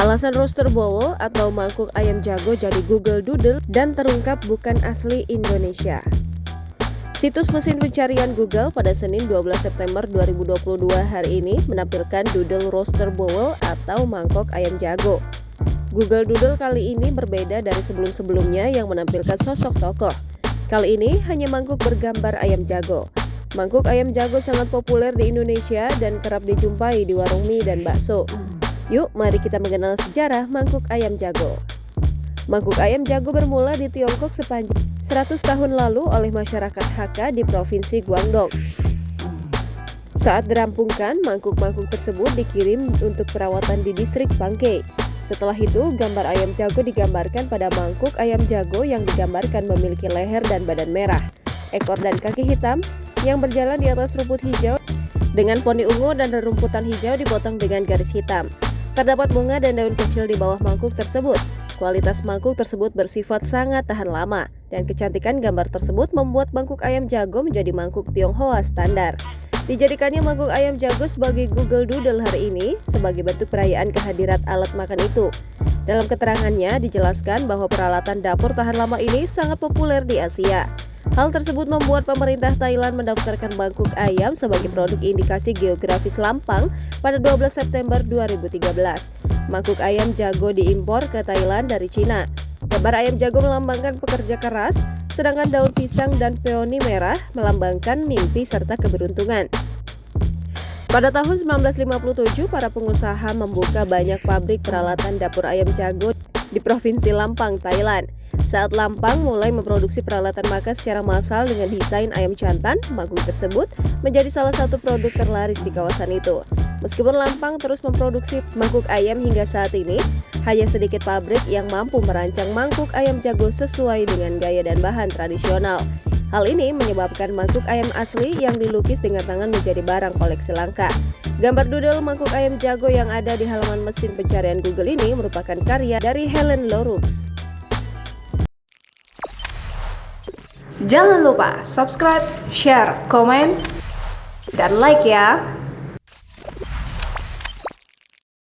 Alasan roaster bowl atau mangkuk ayam jago jadi Google Doodle dan terungkap bukan asli Indonesia. Situs mesin pencarian Google pada Senin 12 September 2022 hari ini menampilkan Doodle roaster bowl atau mangkok ayam jago. Google Doodle kali ini berbeda dari sebelum-sebelumnya yang menampilkan sosok tokoh. Kali ini hanya mangkuk bergambar ayam jago. Mangkuk ayam jago sangat populer di Indonesia dan kerap dijumpai di warung mie dan bakso. Yuk, mari kita mengenal sejarah mangkuk ayam jago. Mangkuk ayam jago bermula di Tiongkok sepanjang 100 tahun lalu oleh masyarakat Hakka di Provinsi Guangdong. Saat dirampungkan, mangkuk-mangkuk tersebut dikirim untuk perawatan di distrik Bangkei. Setelah itu, gambar ayam jago digambarkan pada mangkuk ayam jago yang digambarkan memiliki leher dan badan merah, ekor dan kaki hitam yang berjalan di atas rumput hijau dengan poni ungu dan rerumputan hijau dipotong dengan garis hitam. Terdapat bunga dan daun kecil di bawah mangkuk tersebut. Kualitas mangkuk tersebut bersifat sangat tahan lama, dan kecantikan gambar tersebut membuat mangkuk ayam jago menjadi mangkuk Tionghoa standar. Dijadikannya mangkuk ayam jago sebagai Google Doodle hari ini sebagai bentuk perayaan kehadiran alat makan itu. Dalam keterangannya dijelaskan bahwa peralatan dapur tahan lama ini sangat populer di Asia. Hal tersebut membuat pemerintah Thailand mendaftarkan mangkuk ayam sebagai produk indikasi geografis Lampang pada 12 September 2013. Mangkuk ayam jago diimpor ke Thailand dari Cina. Gambar ayam jago melambangkan pekerja keras, sedangkan daun pisang dan peoni merah melambangkan mimpi serta keberuntungan. Pada tahun 1957, para pengusaha membuka banyak pabrik peralatan dapur ayam jago di Provinsi Lampang, Thailand. Saat Lampang mulai memproduksi peralatan makan secara massal dengan desain ayam jantan, mangkuk tersebut menjadi salah satu produk terlaris di kawasan itu. Meskipun Lampang terus memproduksi mangkuk ayam hingga saat ini, hanya sedikit pabrik yang mampu merancang mangkuk ayam jago sesuai dengan gaya dan bahan tradisional. Hal ini menyebabkan mangkuk ayam asli yang dilukis dengan tangan menjadi barang koleksi langka. Gambar doodle mangkuk ayam jago yang ada di halaman mesin pencarian Google ini merupakan karya dari Helen Lorux. Jangan lupa subscribe, share, komen, dan like ya!